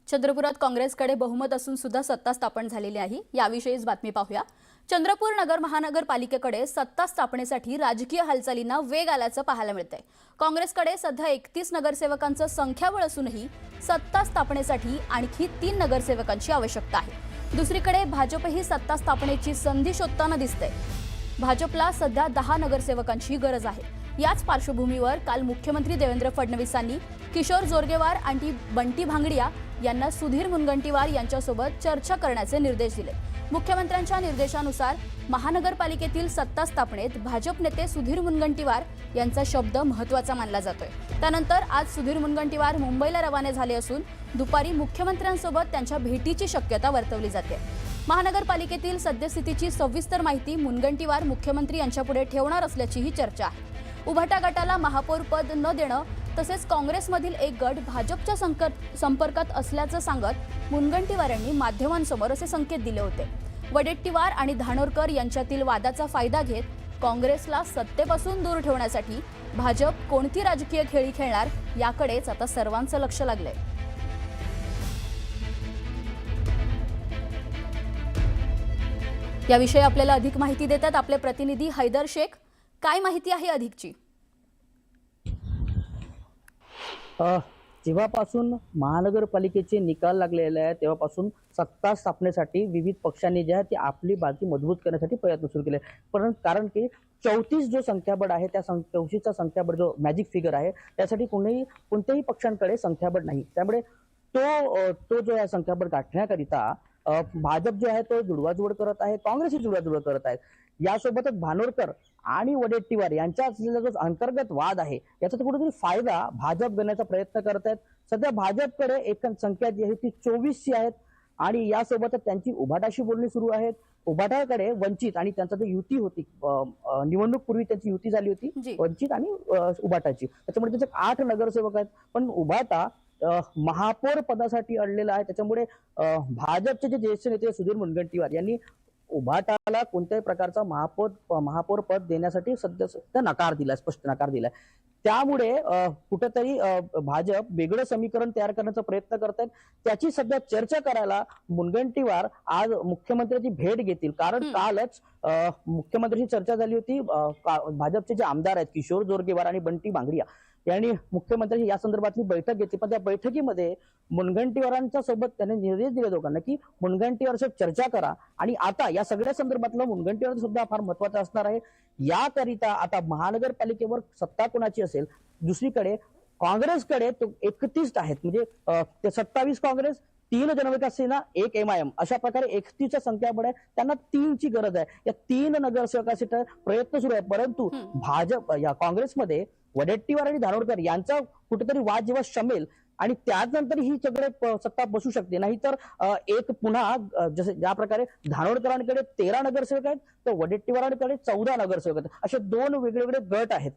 चंद्रपुरात काँग्रेसकडे बहुमत असून सुद्धा सत्ता स्थापन झालेली आहे। याविषयीच बातमी पाहूया। चंद्रपूर नगर महानगरपालिकेकडे सत्ता स्थापनेसाठी राजकीय हालचालींना वेग आल्याचं पाहायला मिळतंय। काँग्रेसकडे सध्या 31 नगरसेवकांचं संख्याबळ असूनही सत्ता स्थापनेसाठी आणखी 3 नगरसेवकांची आवश्यकता आहे। दुसरीकडे भाजपही सत्ता स्थापनेची संधी शोधताना दिसते। भाजपला सध्या 10 नगरसेवकांची गरज आहे। याच पार्श्वभूमीवर काल मुख्यमंत्री देवेंद्र फडणवीसांनी किशोर जोरगेवार आणि बंटी भांगडिया यांना सुधीर मुनगंटीवार यांच्यासोबत चर्चा करण्याचे निर्देश दिले। मुख्यमंत्र्यांच्या निर्देशानुसार महानगरपालिकेतील सत्ता स्थापनेत भाजप नेते सुधीर मुनगंटीवार यांचा शब्द महत्त्वाचा मानला जातोय। त्यानंतर आज सुधीर मुनगंटीवार मुंबईला रवाना झाले असून दुपारी मुख्यमंत्र्यांसोबत त्यांच्या भेटीची शक्यता वर्तवली जाते। महानगरपालिकेतील सद्यस्थितीची सविस्तर माहिती मुनगंटीवार मुख्यमंत्री यांच्यापुढे ठेवणार असल्याचीही चर्चा आहे। उभाटा गटाला महापौर पद न देणं तसेच काँग्रेसमधील एक गट भाजपच्या संपर्कात असल्याचं सांगत मुनगंटीवार यांनी माध्यमांसमोर असे संकेत दिले होते। वडेट्टीवार आणि धानोरकर यांच्यातील वादाचा फायदा घेत काँग्रेसला सत्तेपासून दूर ठेवण्यासाठी भाजप कोणती राजकीय खेळी खेळणार याकडेच आता सर्वांचं लक्ष लागलंय। याविषयी आपल्याला अधिक माहिती देतात आपले प्रतिनिधी हैदर शेख। काय माहिती आहे अधिकची? जेव्हापासून महानगरपालिकेचे निकाल लागलेले आहेत तेव्हापासून सत्ता स्थापनेसाठी विविध पक्षांनी जे आहे ते आपली बाजू मजबूत करण्यासाठी प्रयत्न सुरू केले। परंतु कारण की 34 जो संख्याबळ आहे त्या 34चा संख्याबळ जो मॅजिक फिगर आहे त्यासाठी कोणत्याही पक्षांकडे संख्याबळ नाही। त्यामुळे तो जो आहे संख्याबळ गाठण्याकरिता भाजप जो आहे तो जुळवाजुळव करत आहे, काँग्रेसही जुळवाजुळव करत आहे। यासोबतच धानोरकर आणि वडेट्टीवार यांचा असलेला जो अंतर्गत वाद आहे याचा कुठेतरी फायदा भाजप घेण्याचा प्रयत्न करत आहेत। सध्या भाजपकडे एकूण संख्या जी आहे ती 24ची आहेत आणि यासोबतच त्यांची उभाटाशी बोलणी सुरू आहेत। उभाटाकडे वंचित आणि त्यांचा जो युती होती निवडणूक पूर्वी त्यांची युती झाली होती वंचित आणि उभाटाची, त्याच्यामुळे त्याचे 8 नगरसेवक आहेत। पण उभाटा महापौर पदासाठी अडलेला आहे। त्याच्यामुळे भाजपचे जे ज्येष्ठ नेते सुधीर मुनगंटीवार यांनी उभाटाला कोणत्याही प्रकारचा महापौर पद देण्यासाठी सध्या नकार दिलाय, स्पष्ट नकार दिलाय। त्यामुळे कुठेतरी भाजप वेगळं समीकरण तयार करण्याचा प्रयत्न करत आहेत। त्याची सध्या चर्चा करायला मुनगंटीवार आज मुख्यमंत्र्यांची भेट घेतील। कारण कालच मुख्यमंत्र्यांची चर्चा झाली होती। भाजपचे जे आमदार आहेत किशोर जोरगेवार आणि बंटी भांगडिया यांनी मुख्यमंत्र्यांची या संदर्भातली बैठक घेतली। पण त्या बैठकीमध्ये मुनगंटीवारांच्या सोबत त्यांनी निर्देश दिले दोघांना की मुनगंटीवारसोबत चर्चा करा आणि आता या सगळ्या संदर्भातलं मुनगंटीवार सुद्धा फार महत्त्वाचं असणार आहे। याकरिता आता महानगरपालिकेवर सत्ता कोणाची असेल, दुसरीकडे काँग्रेसकडे तो 31 आहेत, म्हणजे ते 27 काँग्रेस, 3 जनविकास सेना, 1 MIM अशा प्रकारे 31च्या संख्याबळ आहे। त्यांना 3ची गरज आहे। या 3 नगरसेवकांसाठी प्रयत्न सुरू आहे। परंतु भाजप या काँग्रेसमध्ये वडेट्टीवार आणि धानोरकर यांचा कुठेतरी वाद जेव्हा शमेल आणि त्यानंतर ही सगळे सत्ता बसू शकते। नाहीतर एक पुन्हा जसे ज्या प्रकारे धानोरकरांकडे 13 नगरसेवक आहेत तर वडेट्टीवारांकडे 14 नगरसेवक आहेत, असे 2 वेगवेगळे गट आहेत।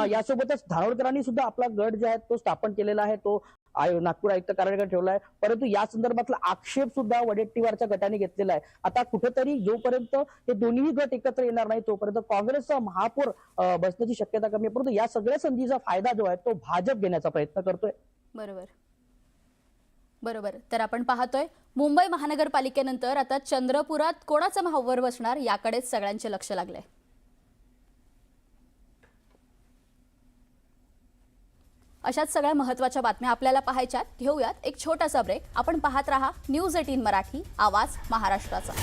यासोबतच धानोरकरांनी सुद्धा आपला गट जो आहे तो स्थापन केलेला आहे, तो नागपूर आयुक्त कार्यालयाकडे ठेवला आहे। परंतु या संदर्भातला आक्षेप सुद्धा वडेट्टीवारच्या गटाने घेतलेला आहे। आता कुठेतरी जोपर्यंत हे दोन्ही गट एकत्र येणार नाही तोपर्यंत काँग्रेसचा महापौर बसण्याची शक्यता कमी आहे। परंतु या सगळ्या संधीचा फायदा जो आहे तो भाजप घेण्याचा प्रयत्न करतोय। बरोबर। तर आपण पाहतोय मुंबई महानगरपालिकेनंतर आता चंद्रपुरात कोणाचा महापौर बसणार याकडेच सगळ्यांचे लक्ष लागलंय। अशाच सगळ्या महत्त्वाच्या बातम्या आपल्याला पाहायच्यात। घेऊयात एक छोटासा ब्रेक। आपण पाहत राहा न्यूज 18 मराठी, आवाज महाराष्ट्राचा।